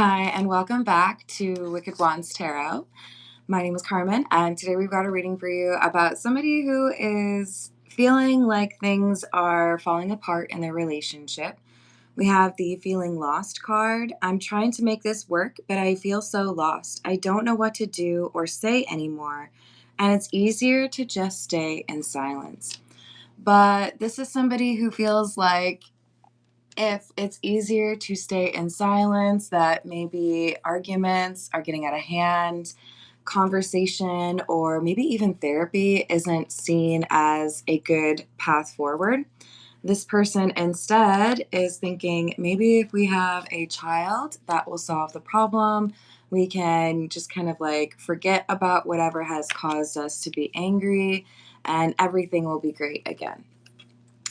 Hi, and welcome back to Wicked Wands Tarot. My name is Carmen, and today we've got a reading for you about somebody who is feeling like things are falling apart in their relationship. We have the feeling lost card. I'm trying to make this work, but I feel so lost. I don't know what to do or say anymore, and it's easier to just stay in silence. But this is somebody who feels like if it's easier to stay in silence, that maybe arguments are getting out of hand, conversation, or maybe even therapy isn't seen as a good path forward. This person instead is thinking maybe if we have a child, that will solve the problem. We can just kind of like forget about whatever has caused us to be angry and everything will be great again.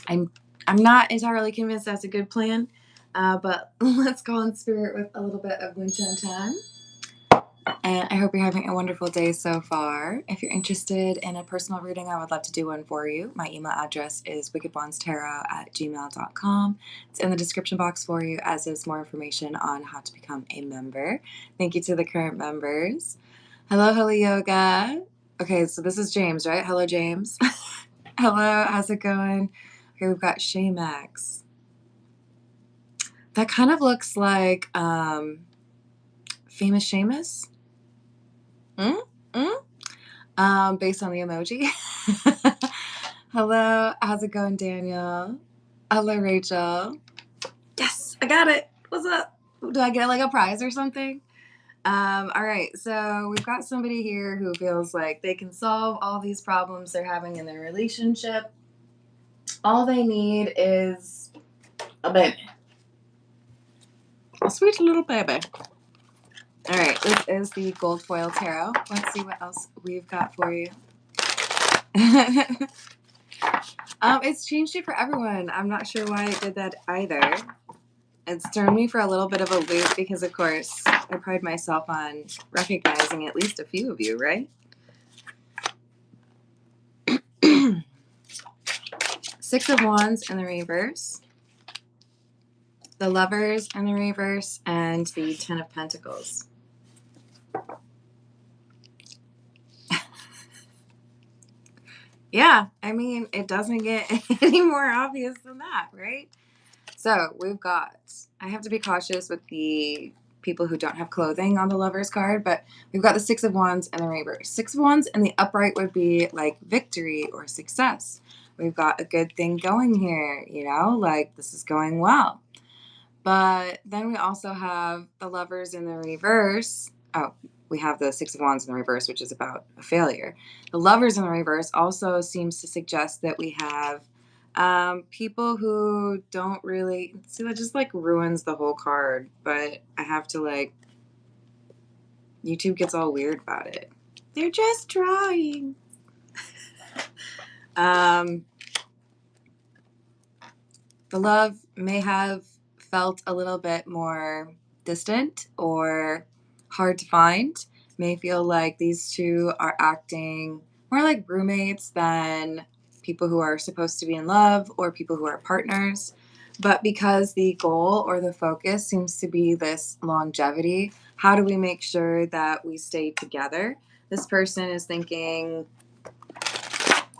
I'm I'm not entirely convinced that's a good plan, but let's call in spirit with a little bit of Wind Chime. And I hope you're having a wonderful day so far. If you're interested in a personal reading, I would love to do one for you. My email address is wickedwandstarot@gmail.com. It's in the description box for you, as is more information on how to become a member. Thank you to the current members. Hello, hello, yoga. Okay, so this is James, right? Hello, James. Hello, how's it going? Okay, we've got Shaymax. That kind of looks like famous Seamus. Mm? Mm? Based on the emoji. Hello, how's it going, Daniel? Hello, Rachel. Yes, I got it. What's up? Do I get like a prize or something? All right, so we've got somebody here who feels like they can solve all these problems they're having in their relationship. All they need is a baby. A sweet little baby. All right, this is the gold foil tarot. Let's see what else we've got for you. It's changed it for everyone. I'm not sure why it did that either. It's thrown me for a little bit of a loop because, of course, I pride myself on recognizing at least a few of you, right? Six of Wands in the reverse, the Lovers in the reverse, and the Ten of Pentacles. Yeah, I mean, it doesn't get any more obvious than that, right? So we've got, I have to be cautious with the people who don't have clothing on the Lovers card, but we've got the Six of Wands and the reverse. Six of Wands in the upright would be like victory or success. We've got a good thing going here, you know, like this is going well. But then we also have the Lovers in the reverse. Oh, we have the Six of Wands in the reverse, which is about a failure. The Lovers in the reverse also seems to suggest that we have people who don't really see, that just like ruins the whole card. But I have to like, YouTube gets all weird about it. They're just trying. um, the love may have felt a little bit more distant or hard to find. May feel like these two are acting more like roommates than people who are supposed to be in love or people who are partners. But because the goal or the focus seems to be this longevity, how do we make sure that we stay together? This person is thinking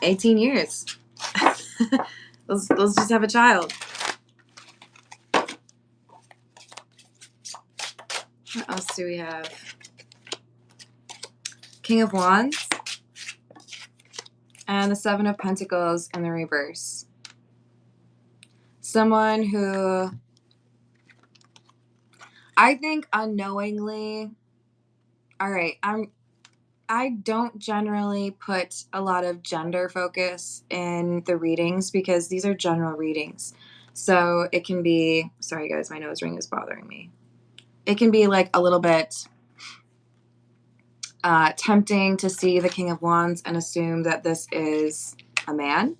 18 years. let's just have a child. What else do we have? King of Wands and the Seven of Pentacles in the reverse. Someone who I think unknowingly, all right, I don't generally put a lot of gender focus in the readings because these are general readings. So it can be, sorry guys, my nose ring is bothering me. It can be like a little bit tempting to see the King of Wands and assume that this is a man.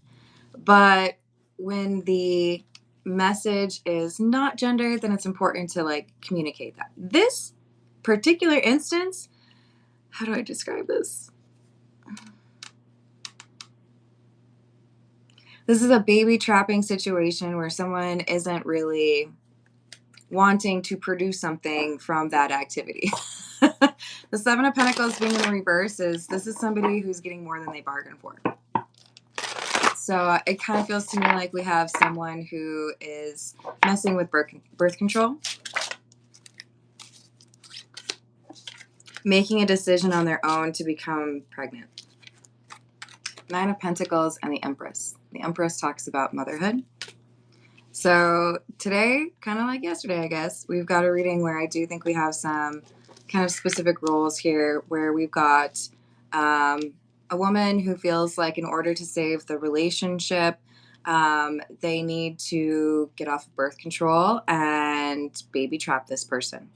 But when the message is not gendered, then it's important to like communicate that. This particular instance, how do I describe this? This is a baby trapping situation where someone isn't really wanting to produce something from that activity. The Seven of Pentacles being in the reverse this is somebody who's getting more than they bargained for. So it kind of feels to me like we have someone who is messing with birth control, making a decision on their own to become pregnant. Nine of Pentacles and the Empress. The Empress talks about motherhood. So today, kind of like yesterday, I guess, we've got a reading where I do think we have some kind of specific roles here where we've got a woman who feels like in order to save the relationship, they need to get off of birth control and baby trap this person.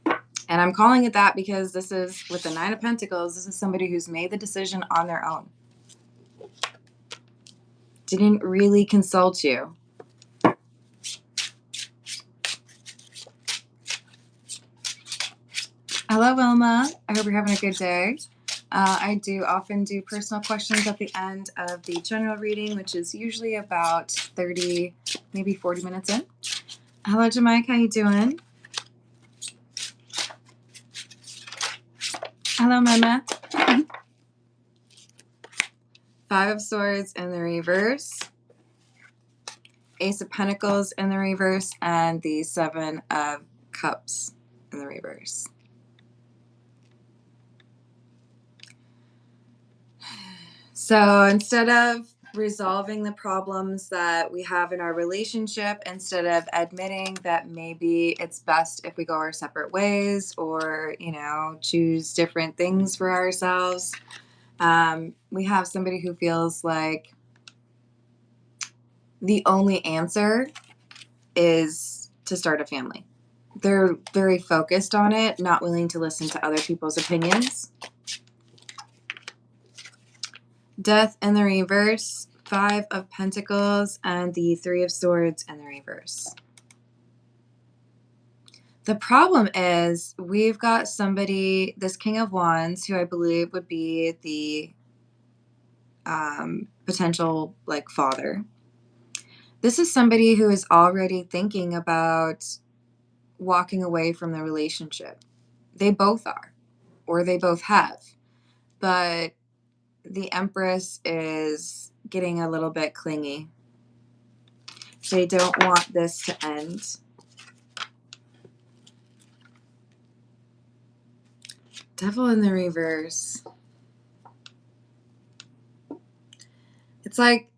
And I'm calling it that because this is, with the Nine of Pentacles, this is somebody who's made the decision on their own. Didn't really consult you. Hello, Wilma. I hope you're having a good day. I do often do personal questions at the end of the general reading, which is usually about 30, maybe 40 minutes in. Hello, Jamaica. How you doing? Hello, Mama. Five of Swords in the reverse. Ace of Pentacles in the reverse. And the Seven of Cups in the reverse. So instead of resolving the problems that we have in our relationship, instead of admitting that maybe it's best if we go our separate ways or, you know, choose different things for ourselves, we have somebody who feels like the only answer is to start a family. They're very focused on it, not willing to listen to other people's opinions. Death in the reverse, Five of Pentacles, and the Three of Swords in the reverse. The problem is we've got somebody, this King of Wands, who I believe would be the potential like father. This is somebody who is already thinking about walking away from the relationship. They both are, or they both have. But the Empress is getting a little bit clingy. They don't want this to end. Devil in the reverse. It's like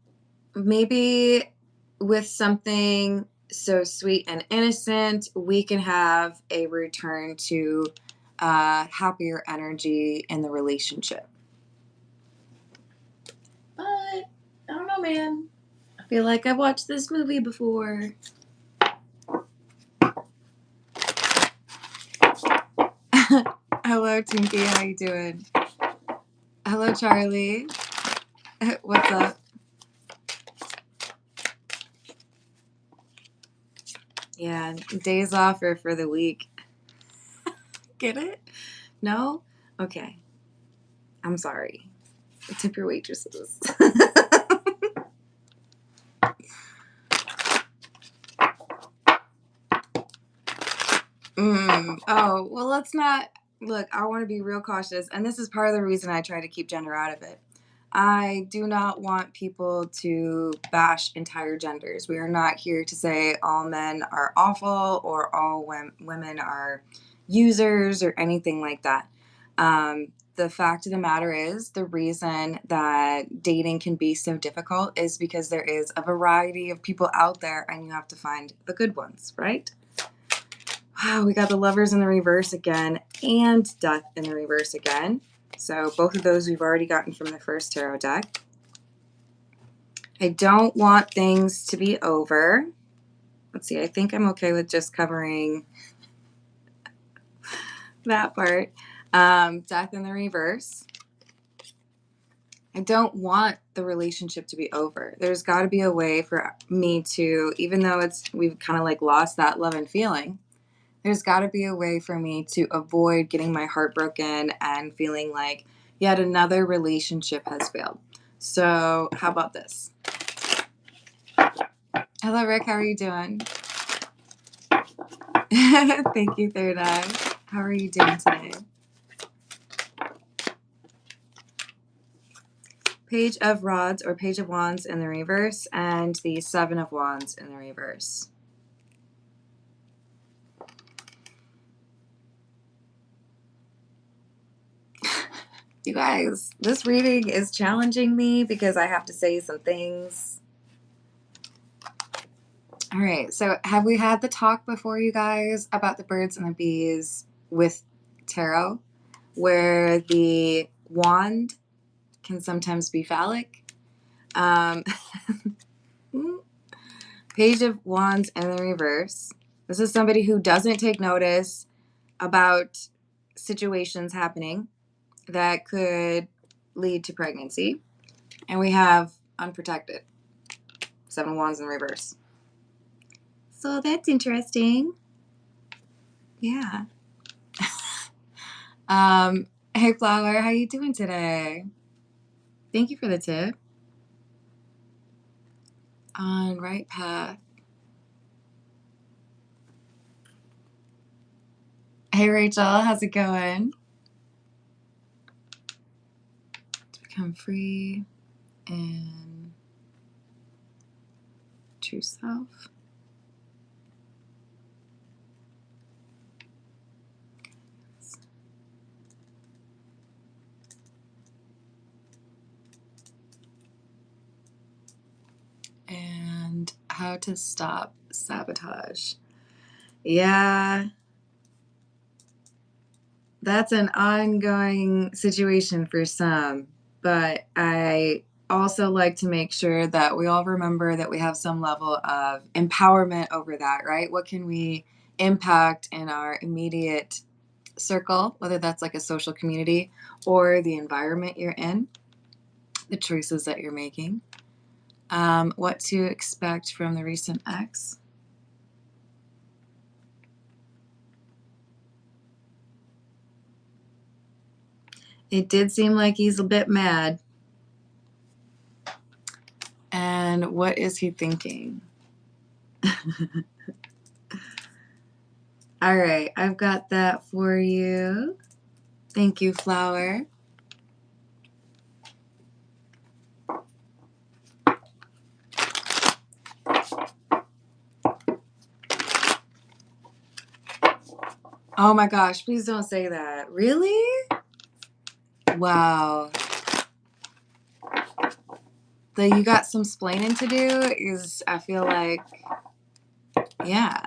maybe with something so sweet and innocent, we can have a return to happier energy in the relationship. But I don't know, man. I feel like I've watched this movie before. Hello, Tinky. How you doing? Hello, Charlie. What's up? Yeah, days off are for the week. Get it? No? Okay. I'm sorry. Tip your waitresses. Oh, well, let's not. Look, I want to be real cautious. And this is part of the reason I try to keep gender out of it. I do not want people to bash entire genders. We are not here to say all men are awful or all women are users or anything like that. The fact of the matter is the reason that dating can be so difficult is because there is a variety of people out there and you have to find the good ones, right? Wow, we got the Lovers in the reverse again and Death in the reverse again. So both of those we've already gotten from the first tarot deck. I don't want things to be over. Let's see, I think I'm okay with just covering that part. Death in the reverse. I don't want the relationship to be over. There's got to be a way for me to, even though we've kind of like lost that love and feeling, there's got to be a way for me to avoid getting my heart broken and feeling like yet another relationship has failed. So how about this? Hello, Rick. How are you doing? Thank you, Third Eye. How are you doing today? Page of Rods or Page of Wands in the reverse, and the Seven of Wands in the reverse. You guys, this reading is challenging me because I have to say some things. All right, so have we had the talk before, you guys, about the birds and the bees with tarot, where the wand can sometimes be phallic? Page of Wands in the reverse. This is somebody who doesn't take notice about situations happening that could lead to pregnancy. And we have unprotected. Seven of Wands in reverse. So that's interesting. Yeah. Hey Flower, how you doing today? Thank you for the tip. On right path. Hey Rachel, how's it going? To become free and true self. And how to stop sabotage. Yeah, that's an ongoing situation for some, but I also like to make sure that we all remember that we have some level of empowerment over that, right? What can we impact in our immediate circle, whether that's like a social community or the environment you're in, the choices that you're making, what to expect from the recent ex. It did seem like he's a bit mad. And what is he thinking? All right, I've got that for you. Thank you, Flower. Oh my gosh, please don't say that. Really? Wow. That you got some splaining to do is, I feel like, yeah.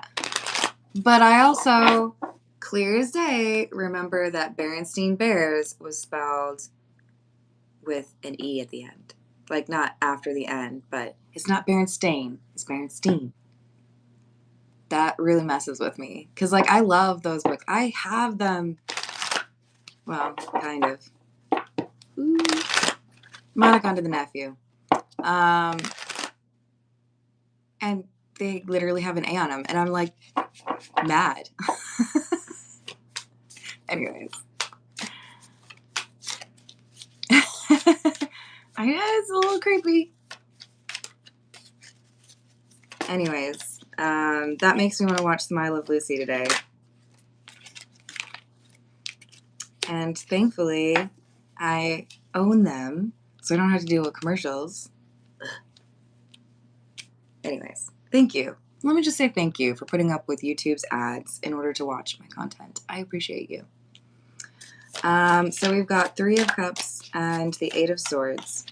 But I also, clear as day, remember that Berenstein Bears was spelled with an E at the end. Like, not after the end, but it's not Berenstain, it's Berenstein. That really messes with me. Because, like, I love those books. I have them. Well, kind of. Ooh. Monica to the nephew. And they literally have an A on them. And I'm, like, mad. Anyways. I know, it's a little creepy. Anyways, that makes me want to watch some I Love Lucy today. And thankfully, I own them, so I don't have to deal with commercials. Anyways, thank you. Let me just say thank you for putting up with YouTube's ads in order to watch my content. I appreciate you. So we've got Three of Cups and the Eight of Swords.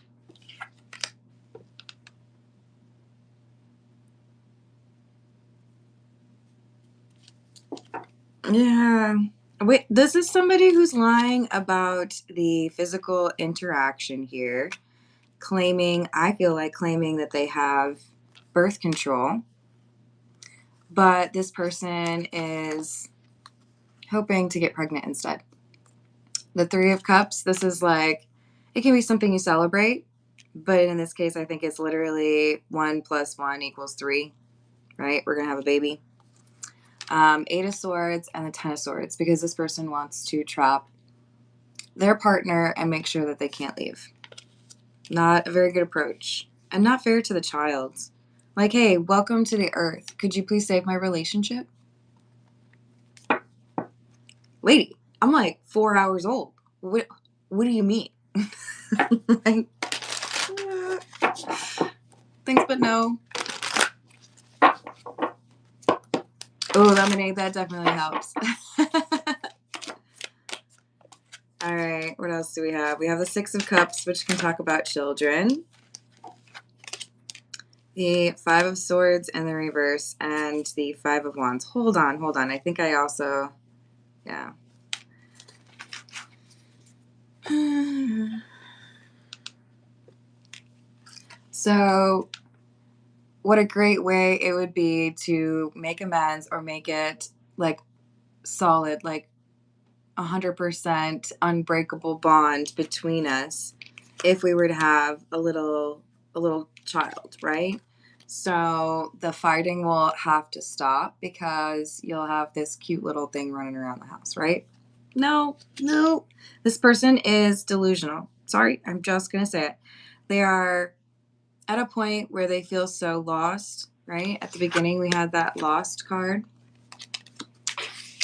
Yeah. Wait, this is somebody who's lying about the physical interaction here, I feel like claiming that they have birth control, but this person is hoping to get pregnant instead. The Three of Cups, this is like, it can be something you celebrate, but in this case, I think it's literally 1 + 1 = 3, right? We're going to have a baby. Eight of Swords and the Ten of Swords, because this person wants to trap their partner and make sure that they can't leave. Not a very good approach, and not fair to the child. Like, hey, welcome to the earth. Could you please save my relationship? lady, I'm like 4 hours old. What do you mean? Like, thanks, but no. Oh, lemonade, that definitely helps. All right, what else do we have? We have the Six of Cups, which can talk about children. The Five of Swords in the reverse, and the Five of Wands. Hold on. I think I also, yeah. So, what a great way it would be to make amends or make it like solid, like 100% unbreakable bond between us if we were to have a little child, right? So the fighting will have to stop because you'll have this cute little thing running around the house, right? No. This person is delusional. Sorry, I'm just going to say it. They are at a point where they feel so lost, right? At the beginning, we had that lost card,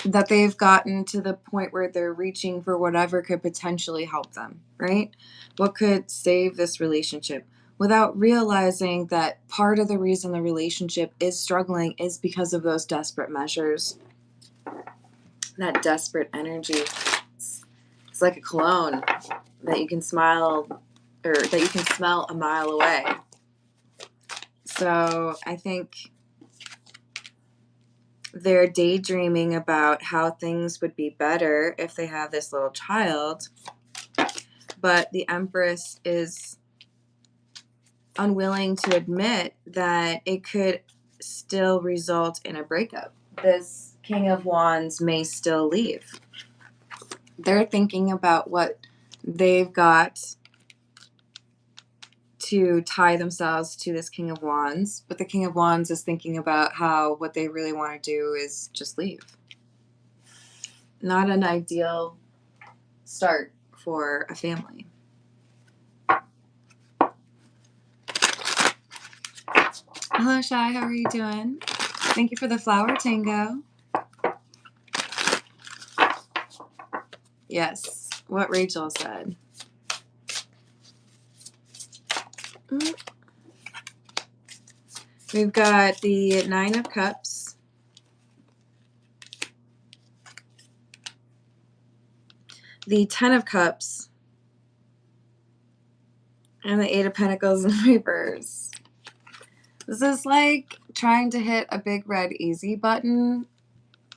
that they've gotten to the point where they're reaching for whatever could potentially help them, right? What could save this relationship without realizing that part of the reason the relationship is struggling is because of those desperate measures, that desperate energy. It's like a cologne that you can smile or that you can smell a mile away. So I think they're daydreaming about how things would be better if they have this little child, but the Empress is unwilling to admit that it could still result in a breakup. This King of Wands may still leave. They're thinking about what they've got to tie themselves to this King of Wands, but the King of Wands is thinking about how what they really want to do is just leave. Not an ideal start for a family. Hello, Shy. How are you doing? Thank you for the flower tango. Yes, what Rachel said. We've got the Nine of Cups, the Ten of Cups, and the Eight of Pentacles in reverse. This is like trying to hit a big red easy button,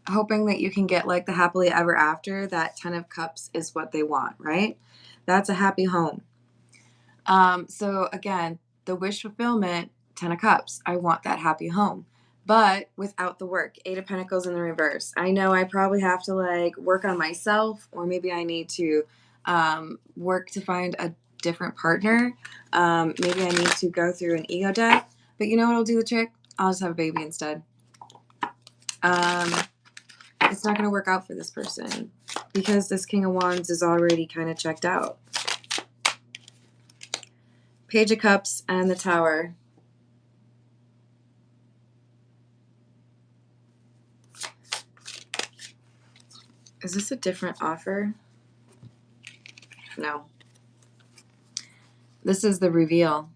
hoping that you can get like the happily ever after. That Ten of Cups is what they want, right? That's a happy home. So again, the wish fulfillment, Ten of Cups. I want that happy home, but without the work. Eight of Pentacles in the reverse. I know I probably have to like work on myself, or maybe I need to work to find a different partner. Maybe I need to go through an ego death. But you know what'll do the trick? I'll just have a baby instead. It's not going to work out for this person because this King of Wands is already kind of checked out. Page of Cups and the Tower. Is this a different offer? No. This is the reveal.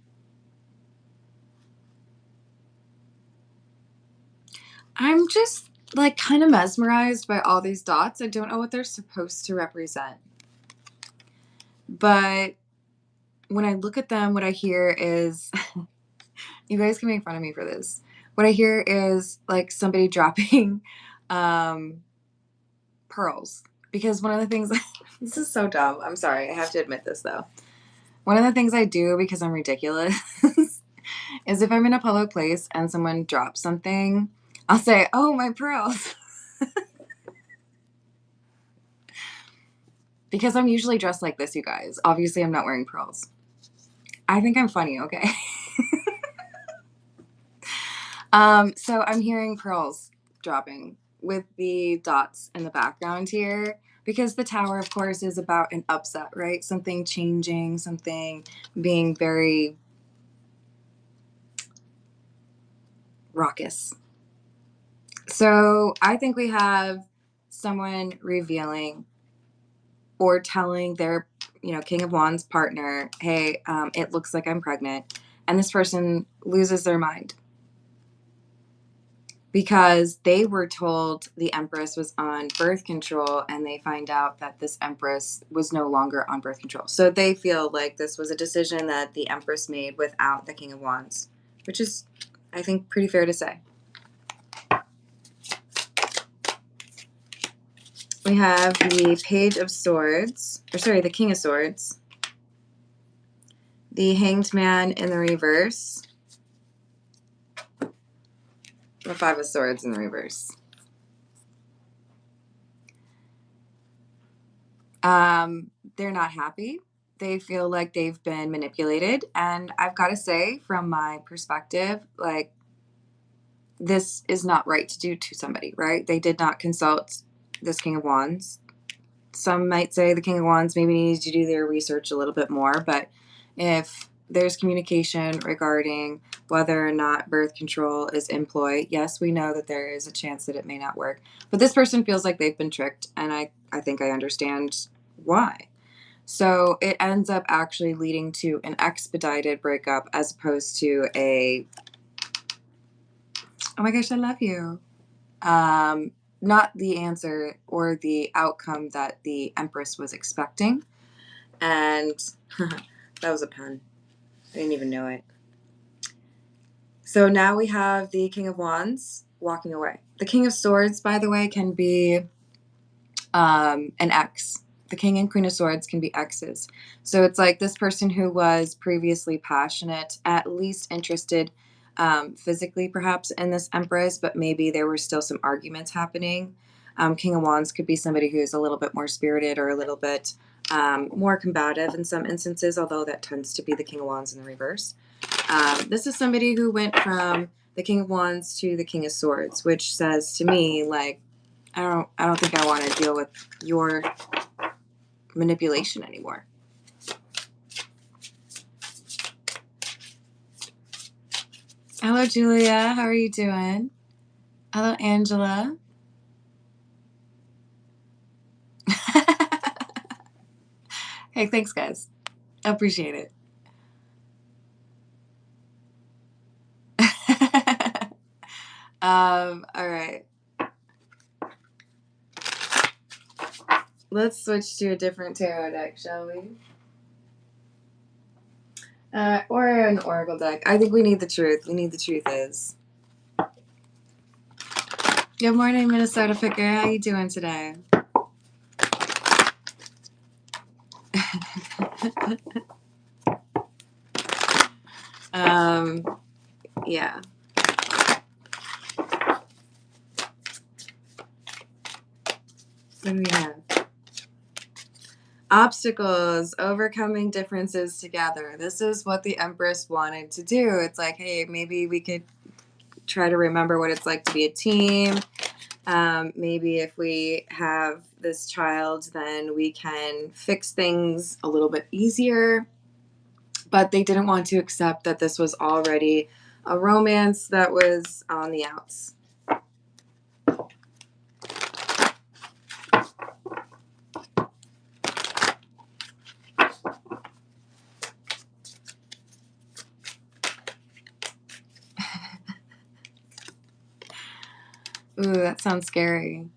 I'm just like kind of mesmerized by all these dots. I don't know what they're supposed to represent. But when I look at them, what I hear is, you guys can make fun of me for this. What I hear is like somebody dropping pearls. Because one of the things, this is so dumb. I'm sorry. I have to admit this though. One of the things I do because I'm ridiculous is if I'm in a public place and someone drops something, I'll say, "Oh, my pearls." Because I'm usually dressed like this, you guys. Obviously, I'm not wearing pearls. I think I'm funny, okay? So I'm hearing pearls dropping with the dots in the background here. Because the Tower, of course, is about an upset, right? Something changing, something being very raucous. So I think we have someone revealing or telling their, King of Wands partner, hey, it looks like I'm pregnant. And this person loses their mind because they were told the Empress was on birth control, and they find out that this Empress was no longer on birth control. So they feel like this was a decision that the Empress made without the King of Wands, which is, I think, pretty fair to say. We have the Page of Swords, the King of Swords, the Hanged Man in the reverse, the Five of Swords in the reverse. They're not happy. They feel like they've been manipulated. And I've got to say, from my perspective, like, this is not right to do to somebody, right? They did not consult this King of Wands. Some might say the King of Wands maybe needs to do their research a little bit more, but if there's communication regarding whether or not birth control is employed, yes, we know that there is a chance that it may not work. But this person feels like they've been tricked, and I think I understand why. So it ends up actually leading to an expedited breakup as opposed to a, oh my gosh, I love you. Not the answer or the outcome that the Empress was expecting. And that was a pun. I didn't even know it. So now we have the King of Wands walking away. The King of Swords, by the way, can be an ex. The King and Queen of Swords can be exes. So it's like this person who was previously passionate, at least interested physically perhaps in this Empress, but maybe there were still some arguments happening. King of Wands could be somebody who's a little bit more spirited or a little bit more combative in some instances, although that tends to be the King of Wands in the reverse. This is somebody who went from the King of Wands to the King of Swords, which says to me, like, I don't think I want to deal with your manipulation anymore. Hello, Julia. How are you doing? Hello, Angela. Hey, thanks, guys. I appreciate it. All right. Let's switch to a different tarot deck, shall we? Or an oracle deck. I think we need the truth. We need the truth is. Good morning, Minnesota Picker. How you doing today? Yeah. What do we have? Obstacles, overcoming differences together. This is what the Empress wanted to do. It's like, hey, maybe we could try to remember what it's like to be a team. Maybe if we have this child, then we can fix things a little bit easier. But they didn't want to accept that this was already a romance that was on the outs. Ooh, that sounds scary.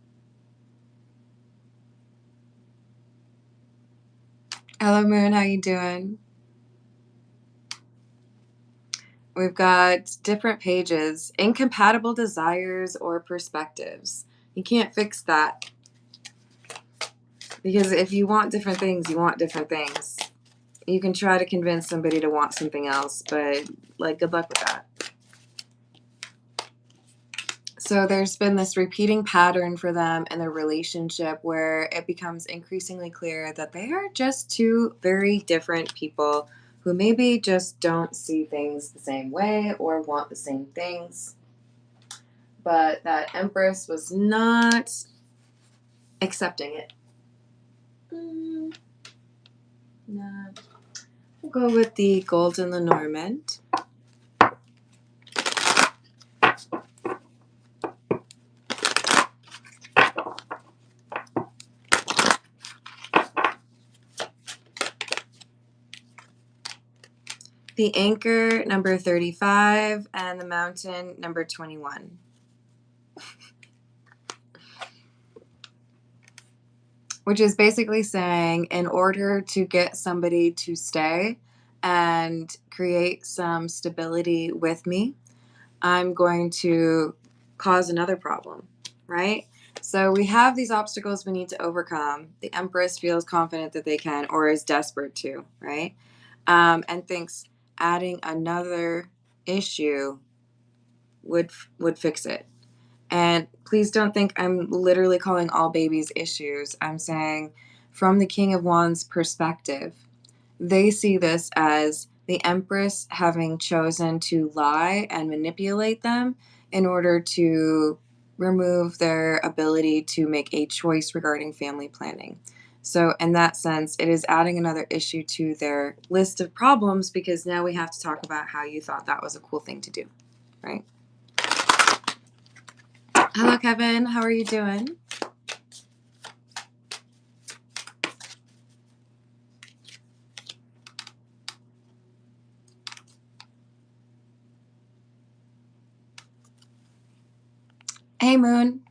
Hello, Moon. How you doing? We've got different pages. Incompatible desires or perspectives. You can't fix that. Because if you want different things, you want different things. You can try to convince somebody to want something else, but, like, good luck with that. So there's been this repeating pattern for them in their relationship where it becomes increasingly clear that they are just two very different people who maybe just don't see things the same way or want the same things. But that Empress was not accepting it. No. We'll go with the Golden Lenormand. the anchor, number 35, and the mountain, number 21. Which is basically saying, in order to get somebody to stay and create some stability with me, I'm going to cause another problem, right? So we have these obstacles we need to overcome. The Empress feels confident that they can, or is desperate to, right? And thinks adding another issue would fix it. And please don't think I'm literally calling all babies issues. I'm saying from the King of Wands perspective, they see this as the Empress having chosen to lie and manipulate them in order to remove their ability to make a choice regarding family planning. So in that sense, it is adding another issue to their list of problems, because now we have to talk about how you thought that was a cool thing to do, right? Hello, Kevin. How are you doing? Hey, Moon.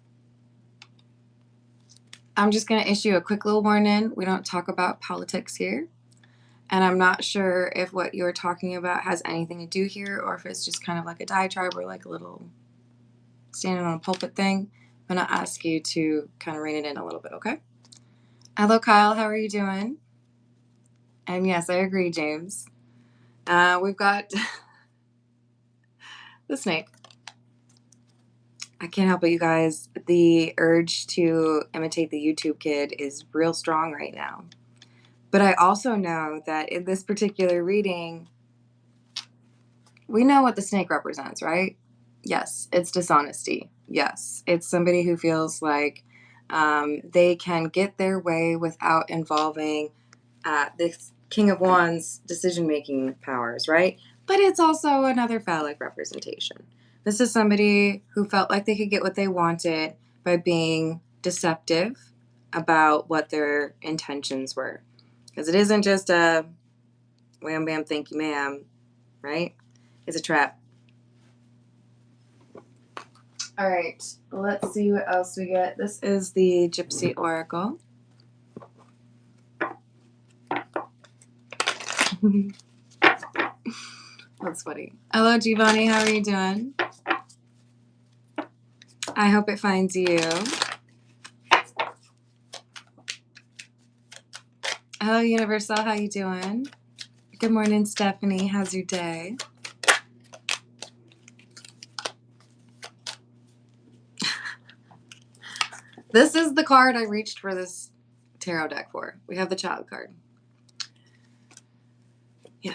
I'm just going to issue a quick little warning. We don't talk about politics here. And I'm not sure if what you're talking about has anything to do here, or if it's just kind of like a diatribe or like a little standing on a pulpit thing. I'm going to ask you to kind of rein it in a little bit, okay? Hello, Kyle. How are you doing? And yes, I agree, James. We've got the snake. I can't help it, you guys. The urge to imitate the YouTube kid is real strong right now. But I also know that in this particular reading, we know what the snake represents, right? Yes, it's dishonesty. Yes, it's somebody who feels like they can get their way without involving the King of Wands decision-making powers, right? But it's also another phallic representation. This is somebody who felt like they could get what they wanted by being deceptive about what their intentions were. Because it isn't just a wham bam, thank you ma'am, right? It's a trap. All right, let's see what else we get. This is the Gypsy Oracle. That's funny. Hello, Giovanni. How are you doing? I hope it finds you. Hello, Universal. How you doing? Good morning, Stephanie. How's your day? This is the card I reached for this tarot deck for. We have the Child card. Yeah.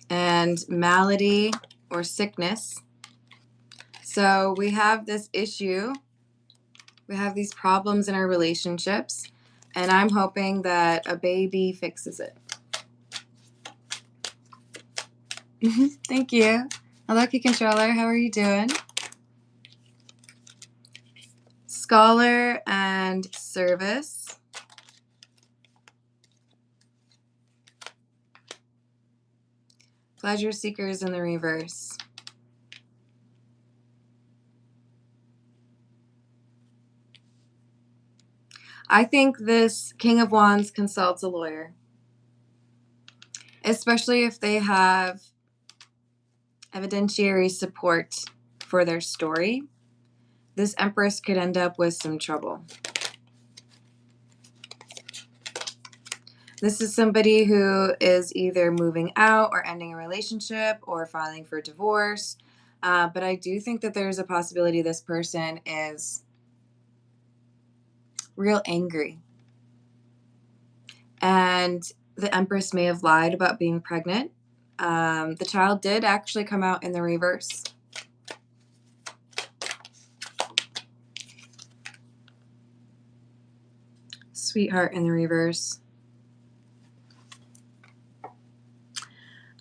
And malady or sickness. So we have this issue. We have these problems in our relationships. And I'm hoping that a baby fixes it. Thank you. Hello, Key Controller. How are you doing? Scholar and service. Pleasure seekers in the reverse. I think this King of Wands consults a lawyer, especially if they have evidentiary support for their story. This Empress could end up with some trouble. This is somebody who is either moving out or ending a relationship or filing for divorce. But I do think that there's a possibility this person is real angry. And the Empress may have lied about being pregnant. The child did actually come out in the reverse. Sweetheart in the reverse.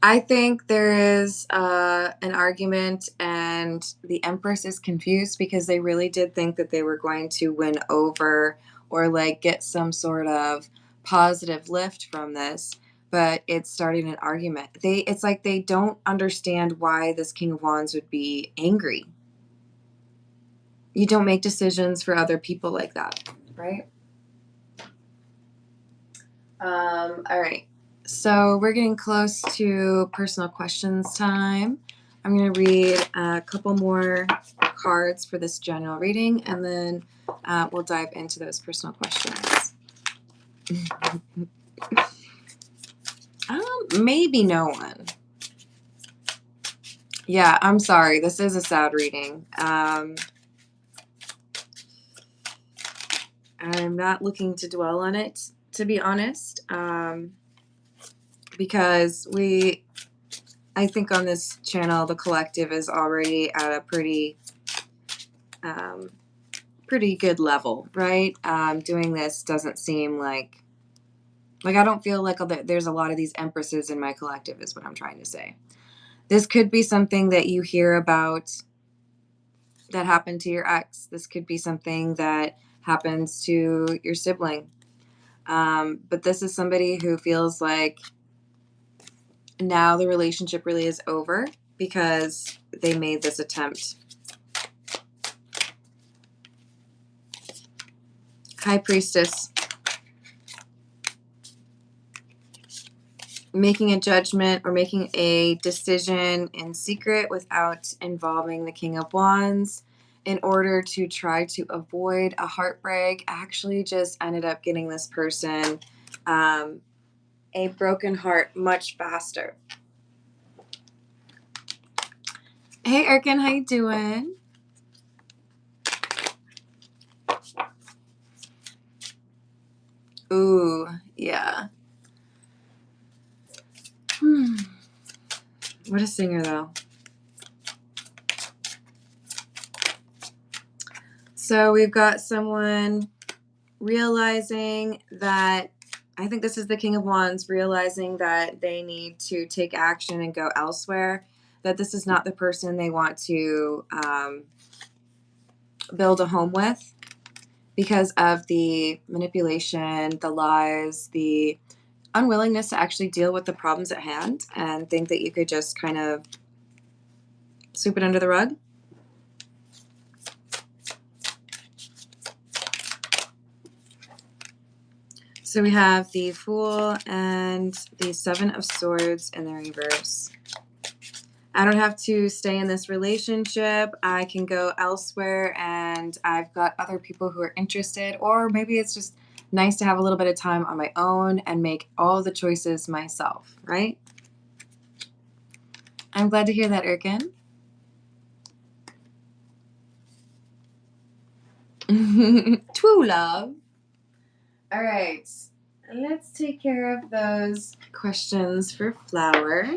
I think there is an argument, and the Empress is confused because they really did think that they were going to win over or like get some sort of positive lift from this, but it's starting an argument. It's like they don't understand why this King of Wands would be angry. You don't make decisions for other people like that, right? All right. So we're getting close to personal questions time. I'm going to read a couple more cards for this general reading, and then we'll dive into those personal questions. Maybe no one. Yeah, I'm sorry. This is a sad reading. I'm not looking to dwell on it, to be honest, because I think on this channel, the collective is already at a pretty good level, right? Doing this doesn't seem like I don't feel like there's a lot of these empresses in my collective is what I'm trying to say. This could be something that you hear about that happened to your ex. This could be something that happens to your sibling. But this is somebody who feels like now the relationship really is over because they made this attempt. High Priestess. Making a judgment or making a decision in secret without involving the King of Wands in order to try to avoid a heartbreak actually just ended up getting this person a broken heart much faster. Hey, Erkin, how you doing? Ooh, yeah. What a singer, though. So we've got someone realizing that, I think this is the King of Wands, realizing that they need to take action and go elsewhere, that this is not the person they want to build a home with because of the manipulation, the lies, the unwillingness to actually deal with the problems at hand and think that you could just kind of sweep it under the rug. So we have the Fool and the Seven of Swords in the reverse. I don't have to stay in this relationship. I can go elsewhere, and I've got other people who are interested, or maybe it's just nice to have a little bit of time on my own and make all the choices myself, right? I'm glad to hear that, Erkin. True love. All right, let's take care of those questions for Flower.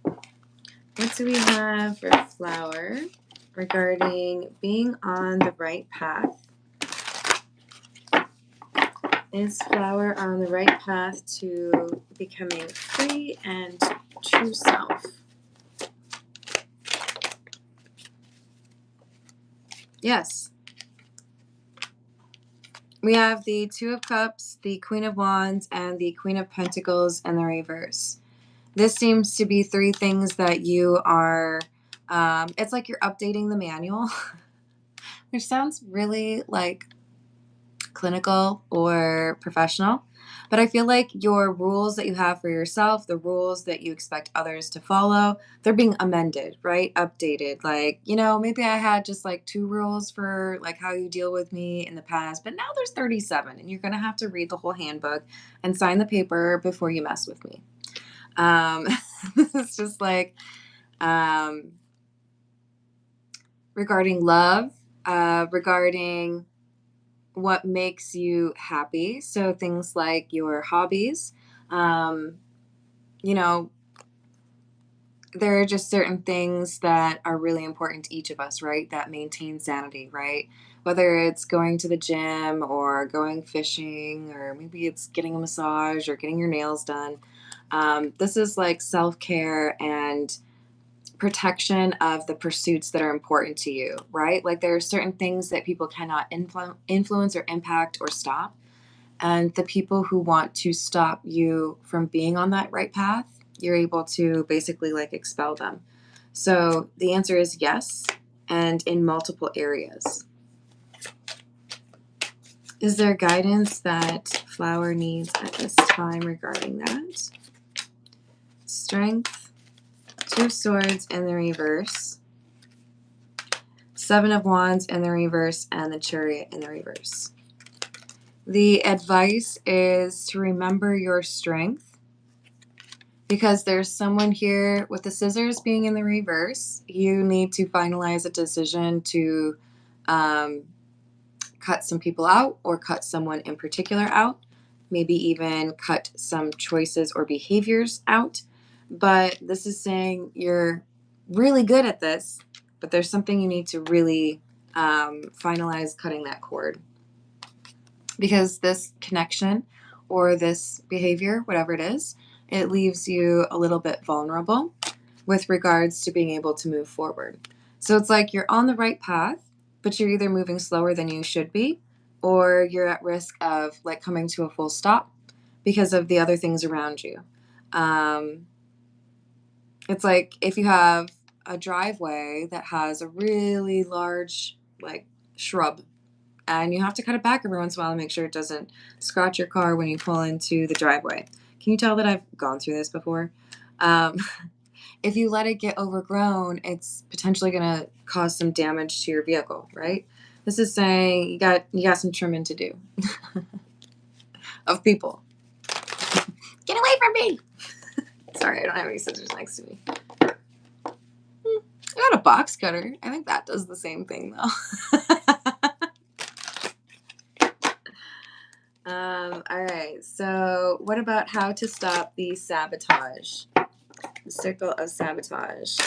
What do we have for Flower regarding being on the right path? Is Flower on the right path to becoming free and true self? Yes. We have the Two of Cups, the Queen of Wands, and the Queen of Pentacles in the reverse. This seems to be three things that you are, it's like you're updating the manual, which sounds really like clinical or professional. But I feel like your rules that you have for yourself, the rules that you expect others to follow, they're being amended, right? Updated. Like, maybe I had just like 2 rules for like how you deal with me in the past, but now there's 37 and you're going to have to read the whole handbook and sign the paper before you mess with me. It's just like, regarding love, regarding what makes you happy. So things like your hobbies, there are just certain things that are really important to each of us, right? That maintain sanity, right? Whether it's going to the gym or going fishing, or maybe it's getting a massage or getting your nails done. This is like self-care and protection of the pursuits that are important to you, right? Like there are certain things that people cannot influence or impact or stop. And the people who want to stop you from being on that right path, you're able to basically like expel them. So the answer is yes, and in multiple areas. Is there guidance that Flower needs at this time regarding that? Strength, Two of Swords in the reverse, Seven of Wands in the reverse, and the Chariot in the reverse. The advice is to remember your strength, because there's someone here with the Scissors being in the reverse. You need to finalize a decision to cut some people out, or cut someone in particular out, maybe even cut some choices or behaviors out. But this is saying you're really good at this, but there's something you need to really finalize cutting that cord. Because this connection or this behavior, whatever it is, it leaves you a little bit vulnerable with regards to being able to move forward. So it's like you're on the right path, but you're either moving slower than you should be, or you're at risk of like coming to a full stop because of the other things around you. It's like if you have a driveway that has a really large like shrub, and you have to cut it back every once in a while to make sure it doesn't scratch your car when you pull into the driveway. Can you tell that I've gone through this before? If you let it get overgrown, it's potentially going to cause some damage to your vehicle, right? This is saying you got some trimming to do of people. Get away from me! Sorry, I don't have any scissors next to me. I got a box cutter. I think that does the same thing, though. All right, so what about how to stop the sabotage? The circle of sabotage.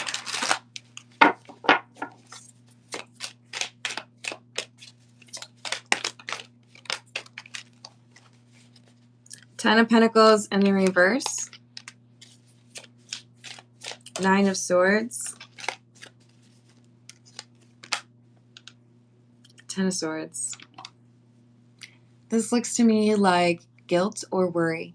Ten of Pentacles in the reverse. Nine of Swords. Ten of Swords. This looks to me like guilt or worry.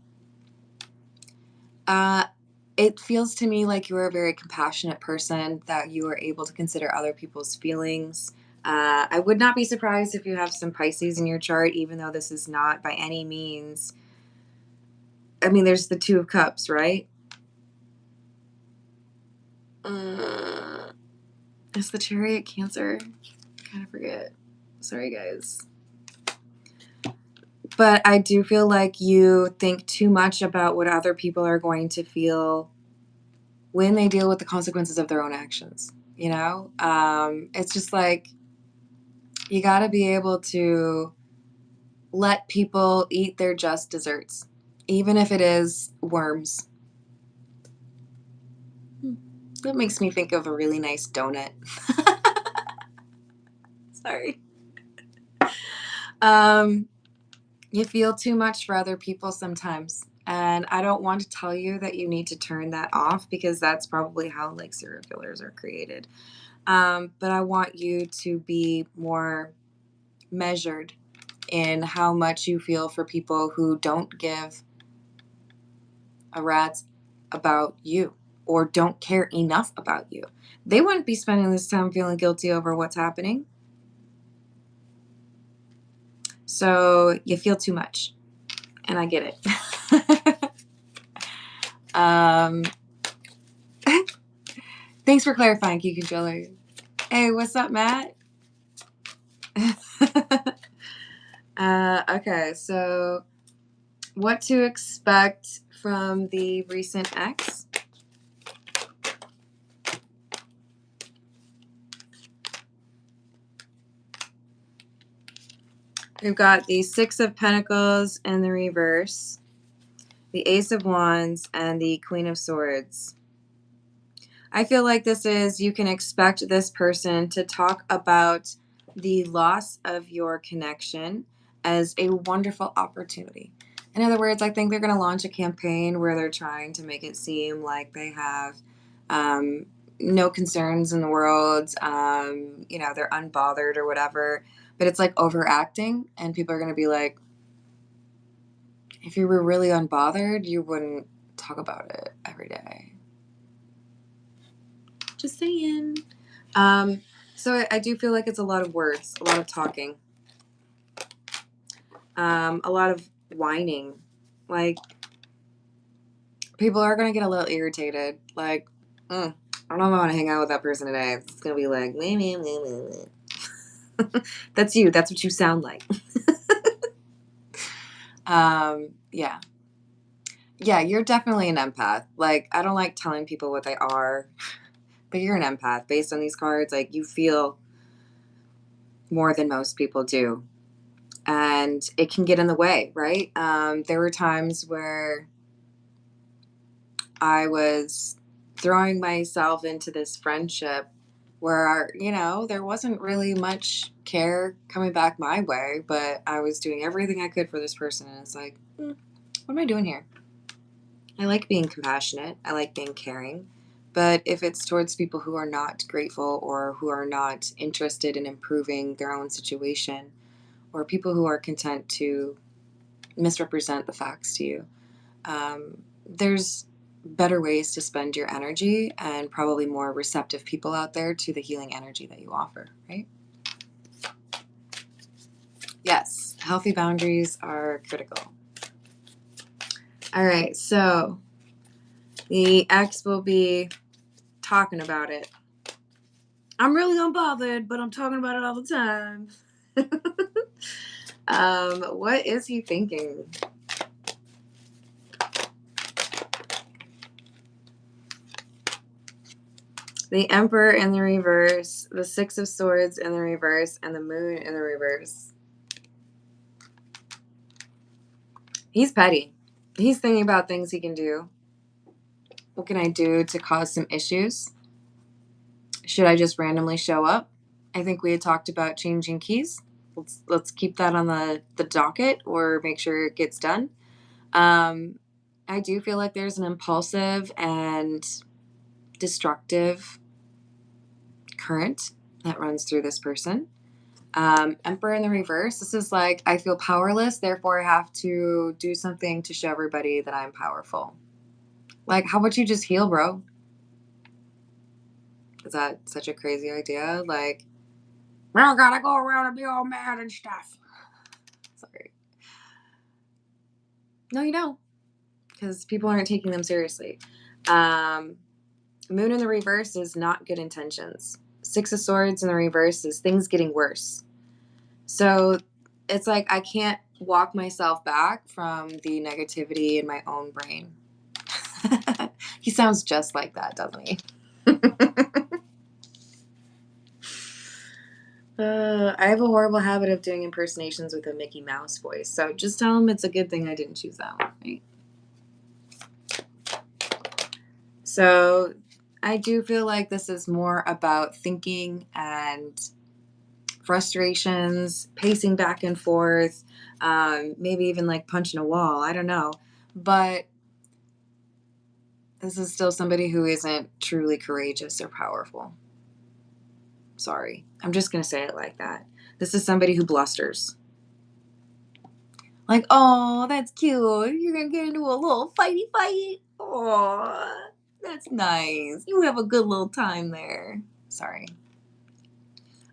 It feels to me like you're a very compassionate person, that you are able to consider other people's feelings. I would not be surprised if you have some Pisces in your chart, even though this is not by any means. I mean, there's the Two of Cups, right? Is the Chariot Cancer? I kind of forget. Sorry, guys. But I do feel like you think too much about what other people are going to feel when they deal with the consequences of their own actions. You know, it's just like you got to be able to let people eat their just desserts, even if it is worms. That makes me think of a really nice donut. Sorry. You feel too much for other people sometimes. And I don't want to tell you that you need to turn that off, because that's probably how like serial killers are created. But I want you to be more measured in how much you feel for people who don't give a rat's about you, or don't care enough about you. They wouldn't be spending this time feeling guilty over what's happening. So you feel too much, and I get it. Thanks for clarifying, Key Controller. Hey, what's up, Matt? Okay, so what to expect from the recent ex? We've got the Six of Pentacles in the reverse, the Ace of Wands, and the Queen of Swords. I feel like this is, you can expect this person to talk about the loss of your connection as a wonderful opportunity. In other words, I think they're going to launch a campaign where they're trying to make it seem like they have no concerns in the world, you know, they're unbothered or whatever, but it's like overacting, and people are going to be like, If you were really unbothered, you wouldn't talk about it every day. Just saying. So I do feel like it's a lot of words, a lot of talking, a lot of whining. Like, people are going to get a little irritated. Like, I don't know if I want to hang out with that person today. It's going to be like, meh, meh, meh, meh, meh. That's you. That's what you sound like. Yeah. Yeah, you're definitely an empath. Like, I don't like telling people what they are, but you're an empath. Based on these cards, like, you feel more than most people do. And it can get in the way, right? There were times where I was throwing myself into this friendship where, there wasn't really much care coming back my way, but I was doing everything I could for this person. And it's like, what am I doing here? I like being compassionate. I like being caring. But if it's towards people who are not grateful or who are not interested in improving their own situation, or people who are content to misrepresent the facts to you, there's better ways to spend your energy and probably more receptive people out there to the healing energy that you offer, right? Yes, healthy boundaries are critical. All right, so the ex will be talking about it. I'm really unbothered, but I'm talking about it all the time. What is he thinking? The Emperor in the reverse, the Six of Swords in the reverse, and the Moon in the reverse. He's petty. He's thinking about things he can do. What can I do to cause some issues? Should I just randomly show up? I think we had talked about changing keys. Let's keep that on the docket or make sure it gets done. I do feel like there's an impulsive and destructive current that runs through this person. Emperor in the reverse. This is like, I feel powerless, therefore I have to do something to show everybody that I'm powerful. Like, how about you just heal, bro? Is that such a crazy idea? Like, I don't gotta go around and be all mad and stuff. Sorry. No, you don't. Because people aren't taking them seriously. Moon in the reverse is not good intentions. Six of Swords in the reverse is things getting worse. So it's like I can't walk myself back from the negativity in my own brain. He sounds just like that, doesn't he? I have a horrible habit of doing impersonations with a Mickey Mouse voice. So just tell him it's a good thing I didn't choose that one, right? So I do feel like this is more about thinking and frustrations, pacing back and forth, maybe even like punching a wall. I don't know. But this is still somebody who isn't truly courageous or powerful. Sorry. I'm just going to say it like that. This is somebody who blusters. Like, oh, that's cute. You're going to get into a little fighty fight. Oh, that's nice. You have a good little time there. Sorry.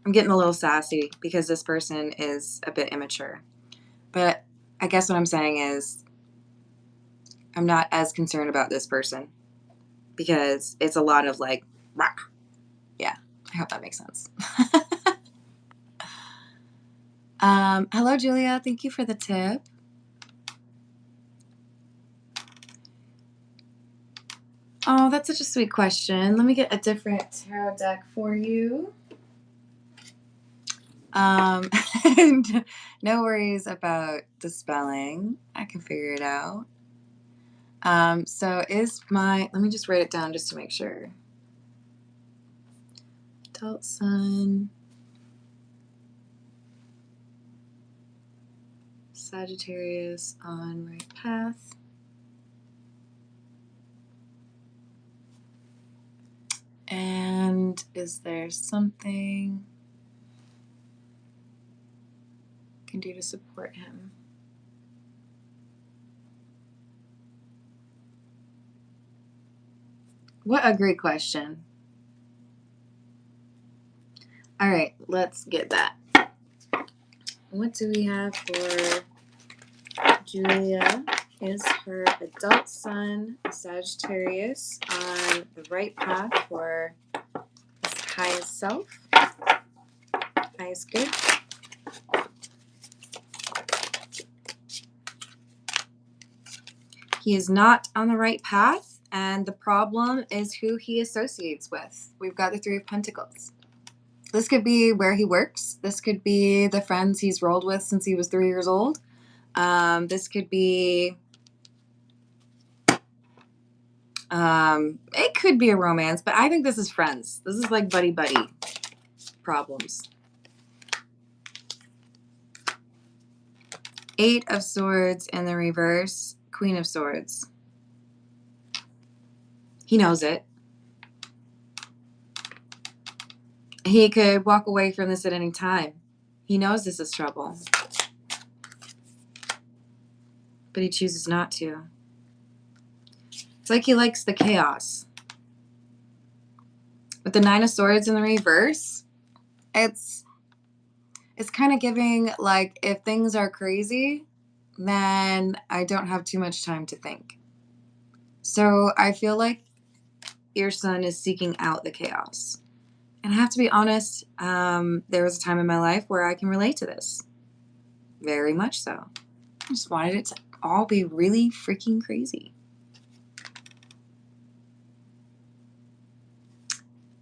I'm getting a little sassy because this person is a bit immature. But I guess what I'm saying is I'm not as concerned about this person because it's a lot of like, rah. Yeah, I hope that makes sense. Hello, Julia. Thank you for the tip. Oh, that's such a sweet question. Let me get a different tarot deck for you. And no worries about the spelling. I can figure it out. Let me just write it down just to make sure. Adult Sun, Sagittarius on right path. And is there something I can do to support him? What a great question. All right, let's get that. What do we have for Julia? Is her adult son, Sagittarius, on the right path for his highest self, highest good? He is not on the right path, and the problem is who he associates with. We've got the Three of Pentacles. This could be where he works. This could be the friends he's rolled with since he was 3 years old. This could be, it could be a romance, but I think this is friends. This is like buddy-buddy problems. 8 of Swords in the reverse, Queen of Swords. He knows it. He could walk away from this at any time. He knows this is trouble. But he chooses not to. It's like he likes the chaos. With the 9 of Swords in the reverse, it's kind of giving, like, if things are crazy, then I don't have too much time to think. So I feel like your son is seeking out the chaos. And I have to be honest, there was a time in my life where I can relate to this. Very much so. I just wanted it to all be really freaking crazy.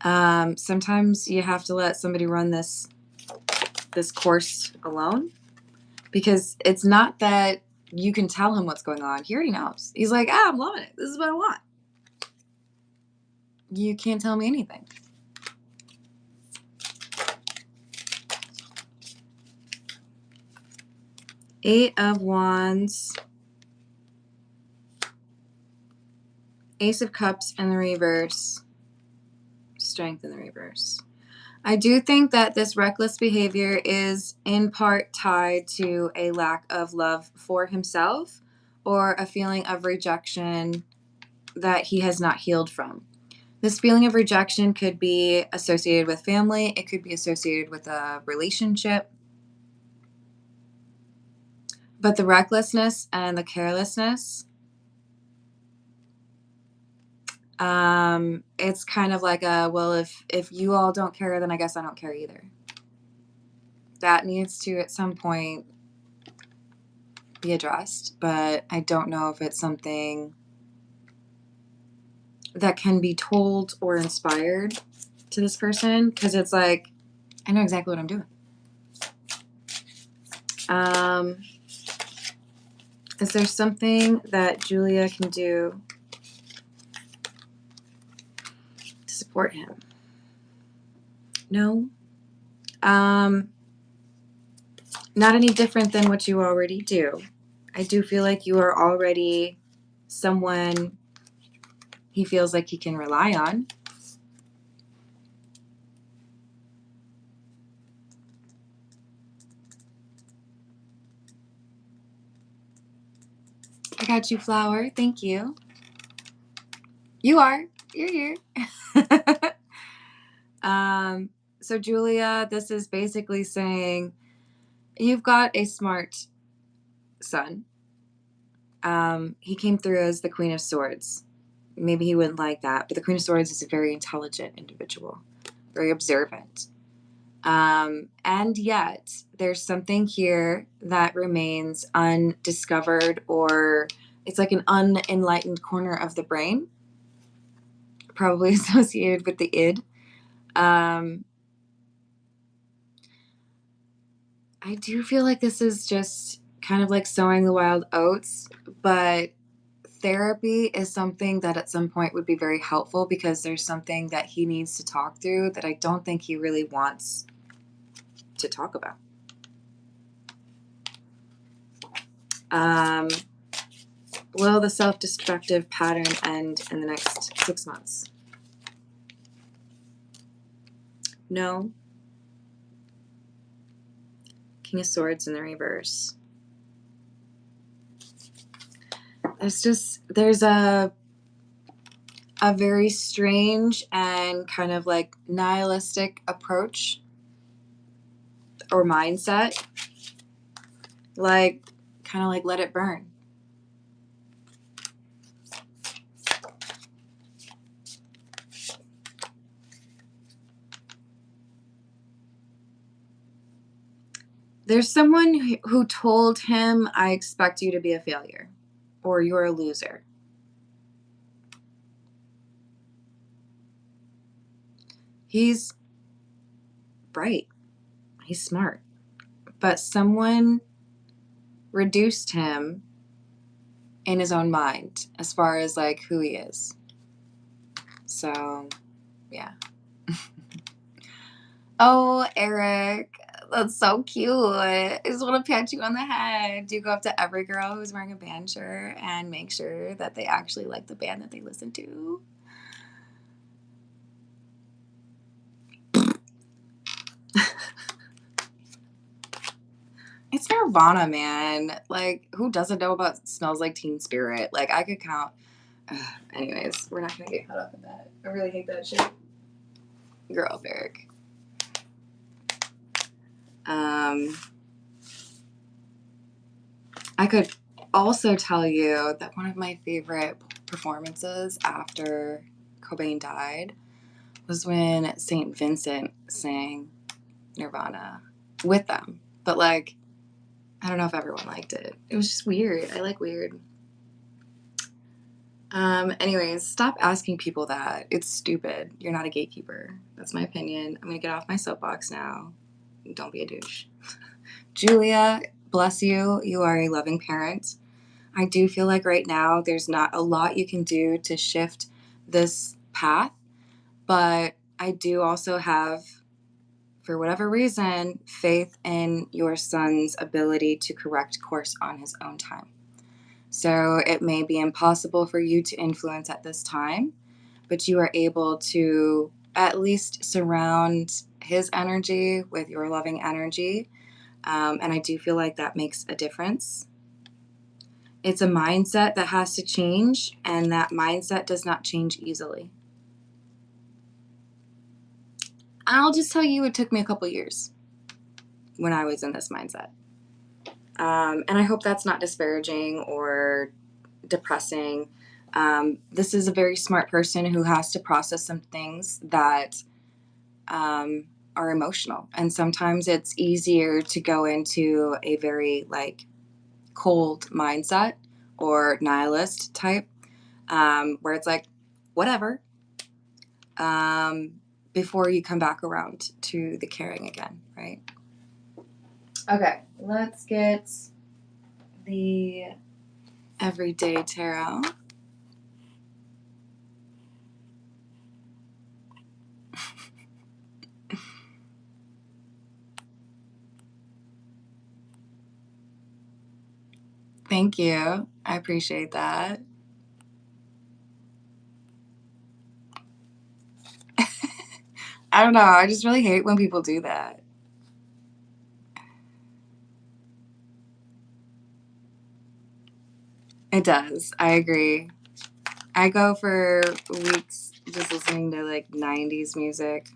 Sometimes you have to let somebody run this course alone, because it's not that you can tell him what's going on. He already knows. He's like, I'm loving it. This is what I want. You can't tell me anything. Eight of Wands. Ace of Cups in the reverse. Strength in the reverse. I do think that this reckless behavior is in part tied to a lack of love for himself or a feeling of rejection that he has not healed from. This feeling of rejection could be associated with family. It could be associated with a relationship. But the recklessness and the carelessness, it's kind of like well, if you all don't care, then I guess I don't care either. That needs to, at some point, be addressed, but I don't know if it's something that can be told or inspired to this person, because it's like, I know exactly what I'm doing. Is there something that Julia can do to support him? No. Not any different than what you already do. I do feel like you are already someone he feels like he can rely on. I got you, flower. Thank you. You are. You're here. So Julia, this is basically saying you've got a smart son. He came through as the Queen of Swords. Maybe he wouldn't like that, but the Queen of Swords is a very intelligent individual, very observant. And yet there's something here that remains undiscovered, or it's like an unenlightened corner of the brain, probably associated with the id. I do feel like this is just kind of like sowing the wild oats, but therapy is something that at some point would be very helpful, because there's something that he needs to talk through that I don't think he really wants to talk about. Will the self-destructive pattern end in the next 6 months? No. King of Swords in the reverse. There's a a very strange and kind of like nihilistic approach or mindset. Like, kind of like let it burn. There's someone who told him, I expect you to be a failure or you're a loser. He's bright. He's smart. But someone reduced him in his own mind as far as like who he is. So, yeah. Oh, Eric, that's so cute. I just want to pat you on the head. Do you go up to every girl who's wearing a band shirt and make sure that they actually like the band that they listen to? It's Nirvana, man. Like, who doesn't know about Smells Like Teen Spirit? Like, I could count. Anyways, we're not going to get caught up in that. I really hate that shit. Grow up, Eric. I could also tell you that one of my favorite performances after Cobain died was when St. Vincent sang Nirvana with them. But, like, I don't know if everyone liked it. It was just weird. I like weird. Anyways, stop asking people that. It's stupid. You're not a gatekeeper. That's my opinion. I'm going to get off my soapbox now. Don't be a douche. Julia, bless you. You are a loving parent. I do feel like right now there's not a lot you can do to shift this path, but I do also have, for whatever reason, faith in your son's ability to correct course on his own time. So it may be impossible for you to influence at this time, but you are able to at least surround his energy with your loving energy. And I do feel like that makes a difference. It's a mindset that has to change, and that mindset does not change easily. I'll just tell you, it took me a couple years when I was in this mindset. And I hope that's not disparaging or depressing. This is a very smart person who has to process some things that are emotional. And sometimes it's easier to go into a very like cold mindset or nihilist type, where it's like, whatever, before you come back around to the caring again, right? Okay, let's get the everyday tarot. Thank you. I appreciate that. I don't know. I just really hate when people do that. It does. I agree. I go for weeks just listening to like 90s music.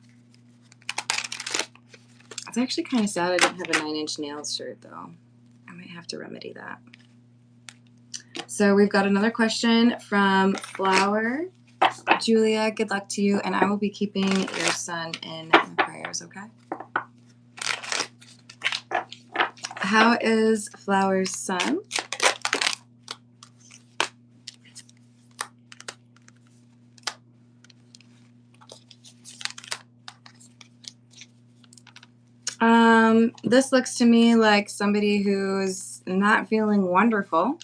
It's actually kind of sad I don't have a 9 Inch Nails shirt though. I might have to remedy that. So we've got another question from Flower. Julia, good luck to you, and I will be keeping your son in my prayers, okay? How is Flower's son? This looks to me like somebody who's not feeling wonderful,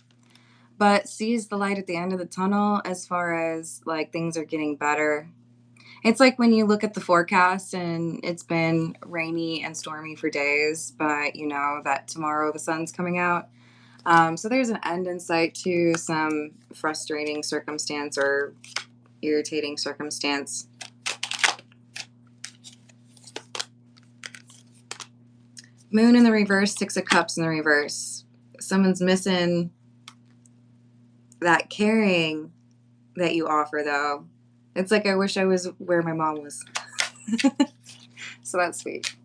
but sees the light at the end of the tunnel as far as like things are getting better. It's like when you look at the forecast and it's been rainy and stormy for days, but you know that tomorrow the sun's coming out. So there's an end in sight to some frustrating circumstance or irritating circumstance. Moon in the reverse, 6 of Cups in the reverse. Someone's missing that caring that you offer, though. It's like I wish I was where my mom was. So that's sweet.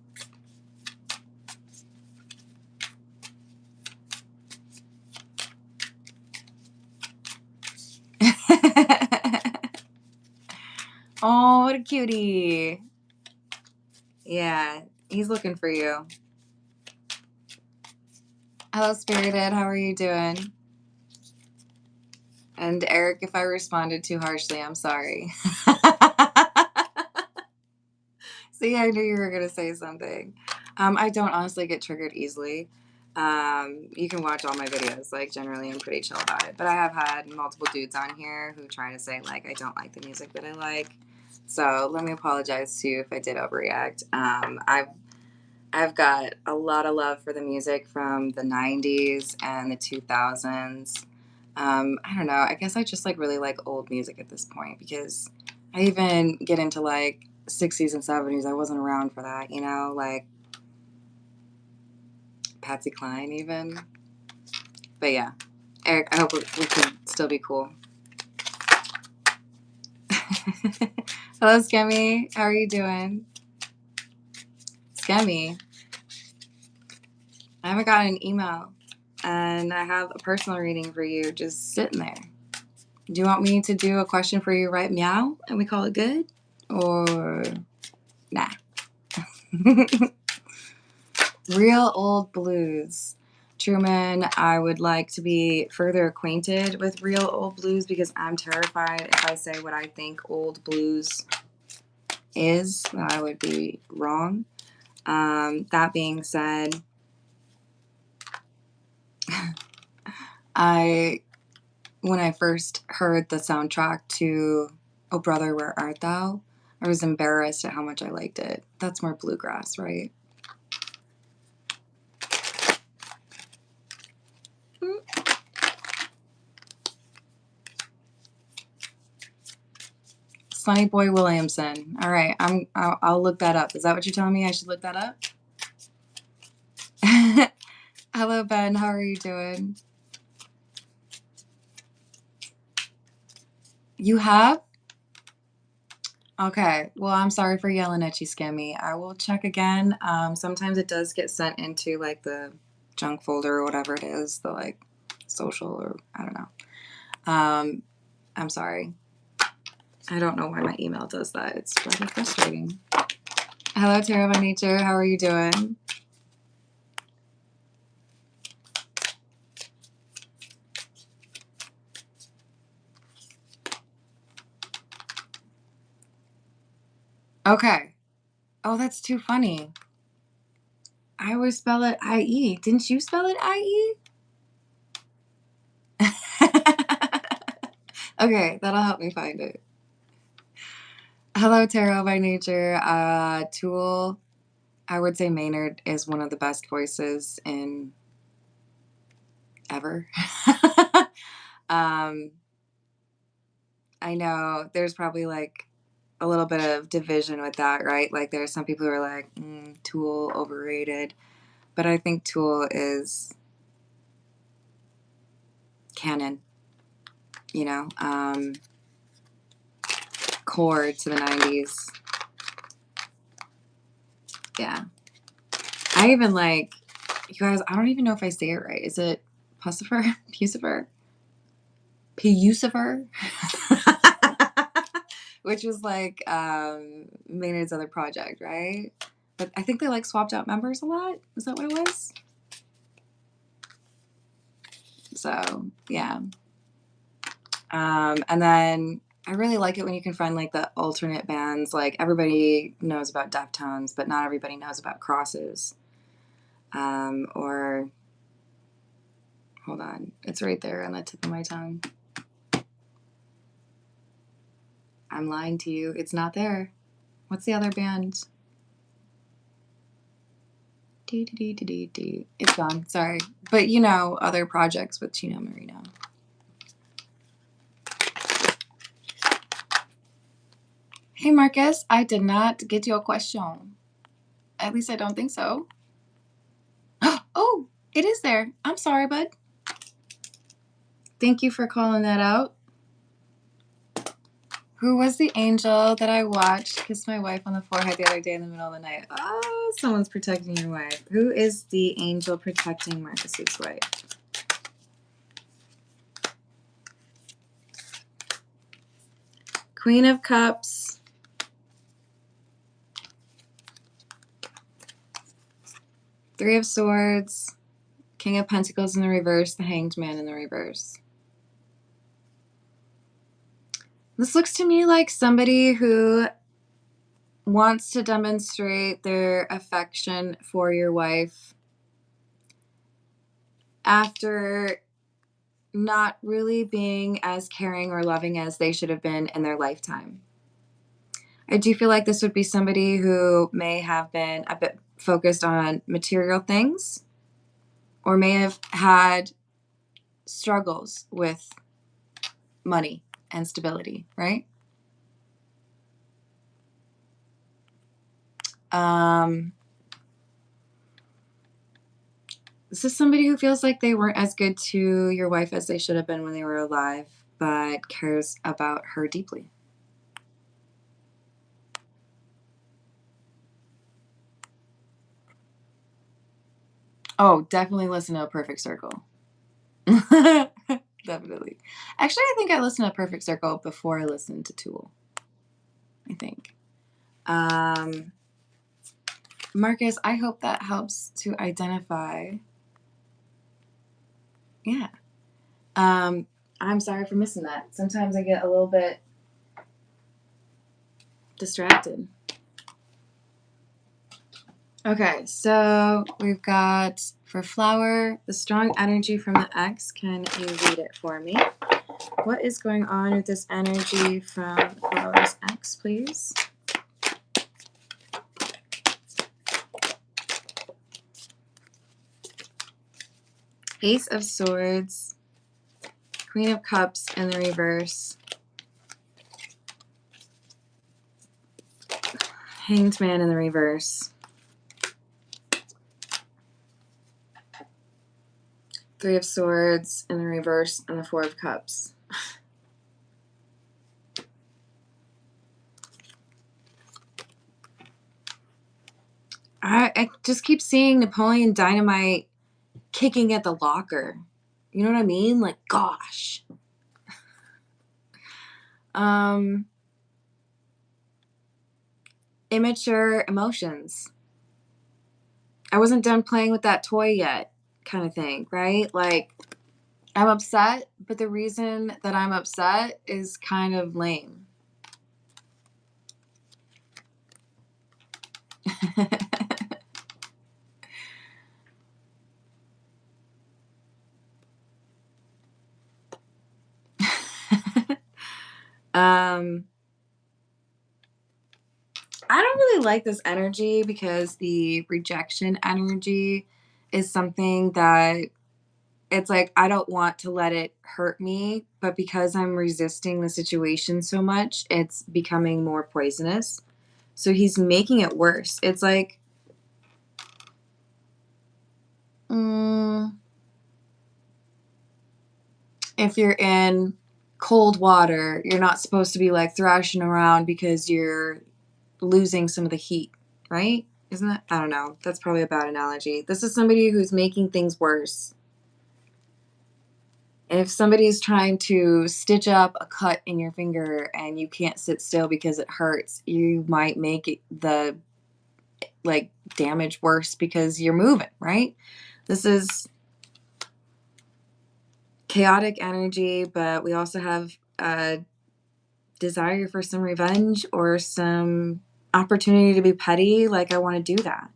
Oh, what a cutie. Yeah, he's looking for you. Hello, Spirited. How are you doing? And Eric, if I responded too harshly, I'm sorry. See, I knew you were going to say something. I don't honestly get triggered easily. You can watch all my videos. Like, generally, I'm pretty chill about it. But I have had multiple dudes on here who try to say, like, I don't like the music that I like. So let me apologize to you if I did overreact. I've got a lot of love for the music from the 90s and the 2000s. I don't know. I guess I just like really like old music at this point because I even get into like 60s and 70s. I wasn't around for that, you know, like Patsy Cline even. But yeah, Eric, I hope we can still be cool. Hello, Skemmy. How are you doing? Skemmy. I haven't got an email, and I have a personal reading for you just sitting there. Do you want me to do a question for you right meow and we call it good? Or nah? Real old blues. Truman, I would like to be further acquainted with real old blues because I'm terrified if I say what I think old blues is, that I would be wrong. That being said, when I first heard the soundtrack to Oh Brother, Where Art Thou, I was embarrassed at how much I liked it. That's more bluegrass, right? Sonny Boy Williamson. All right, I'll look that up. Is that what you're telling me? I should look that up? Hello, Ben. How are you doing? You have? Okay. Well, I'm sorry for yelling at you, Scammy. I will check again. Sometimes it does get sent into like the junk folder or whatever it is, the like social or I don't know. I'm sorry. I don't know why my email does that. It's rather frustrating. Hello, Tarot by Nature. How are you doing? Okay. Oh, that's too funny. I always spell it I-E. Didn't you spell it I-E? Okay, that'll help me find it. Hello, Tarot by Nature. Tool. I would say Maynard is one of the best voices in ever. I know there's probably like a little bit of division with that, right? Like there's some people who are like, Tool overrated. But I think Tool is canon, you know, core to the 90s. Yeah. I even like, you guys, I don't even know if I say it right. Is it Pucifer? Pucifer? Pucifer? Which was like Maynard's other project, right? But I think they like swapped out members a lot. Is that what it was? So, yeah. And then I really like it when you can find like the alternate bands. Like everybody knows about Deftones, but not everybody knows about Crosses. Or hold on, it's right there on the tip of my tongue. I'm lying to you. It's not there. What's the other band? It's gone. Sorry. But you know, other projects with Chino Marino. Hey, Marcus. I did not get your question. At least I don't think so. Oh, it is there. I'm sorry, bud. Thank you for calling that out. Who was the angel that I watched kiss my wife on the forehead the other day in the middle of the night? Oh, someone's protecting your wife. Who is the angel protecting Marcus's wife? Queen of Cups. Three of Swords. King of Pentacles in the reverse. The Hanged Man in the reverse. This looks to me like somebody who wants to demonstrate their affection for your wife after not really being as caring or loving as they should have been in their lifetime. I do feel like this would be somebody who may have been a bit focused on material things or may have had struggles with money and stability, right? This is somebody who feels like they weren't as good to your wife as they should have been when they were alive, but cares about her deeply. Oh, definitely listen to A Perfect Circle. Definitely. Actually, I think I listened to A Perfect Circle before I listened to Tool. I think. Marcus, I hope that helps to identify. Yeah. I'm sorry for missing that. Sometimes I get a little bit distracted. Okay, so we've got for Flower, the strong energy from the X. Can you read it for me? What is going on with this energy from Flower's X, please? Ace of Swords, Queen of Cups in the reverse, Hanged Man in the reverse, Three of Swords in the reverse, and the Four of Cups. I just keep seeing Napoleon Dynamite kicking at the locker. You know what I mean? Like, gosh. Immature emotions. I wasn't done playing with that toy yet, kind of thing, right? Like, I'm upset, but the reason that I'm upset is kind of lame. I don't really like this energy because the rejection energy is something that it's like I don't want to let it hurt me, but because I'm resisting the situation so much, it's becoming more poisonous. So he's making it worse. It's like, if you're in cold water, you're not supposed to be like thrashing around because you're losing some of the heat, right? Isn't that? I don't know. That's probably a bad analogy. This is somebody who's making things worse. And if somebody's trying to stitch up a cut in your finger and you can't sit still because it hurts, you might make it the like damage worse because you're moving, right? This is chaotic energy, but we also have a desire for some revenge or some opportunity to be petty. Like, I want to do that.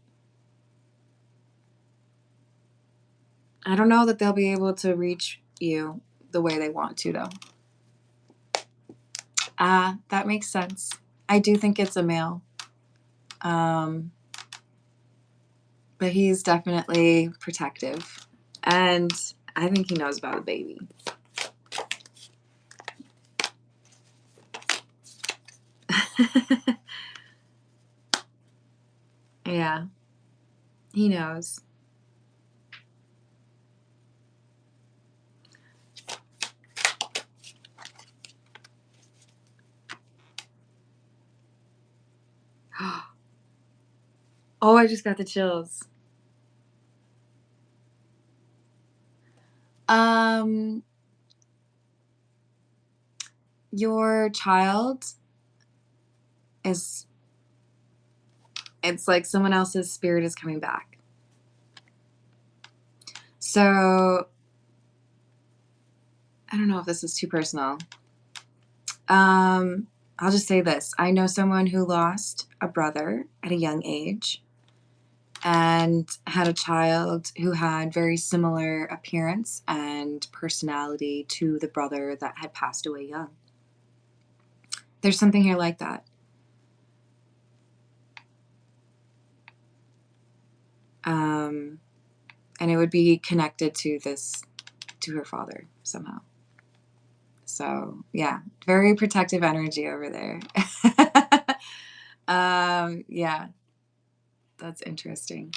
I don't know that they'll be able to reach you the way they want to, though. That makes sense. I do think it's a male. But he's definitely protective. And I think he knows about the baby. Yeah, he knows. Oh, I just got the chills. Um, your child is, it's like someone else's spirit is coming back. So, I don't know if this is too personal. I'll just say this. I know someone who lost a brother at a young age and had a child who had very similar appearance and personality to the brother that had passed away young. There's something here like that. And it would be connected to her father somehow. So yeah, very protective energy over there. Yeah, that's interesting.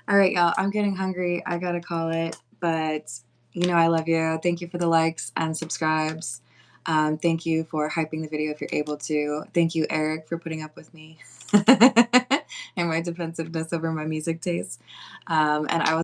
All right, y'all, I'm getting hungry. I gotta call it, but you know I love you. Thank you for the likes and subscribes. Thank you for hyping the video if you're able to. Thank you, Eric, for putting up with me and my defensiveness over my music taste. And I will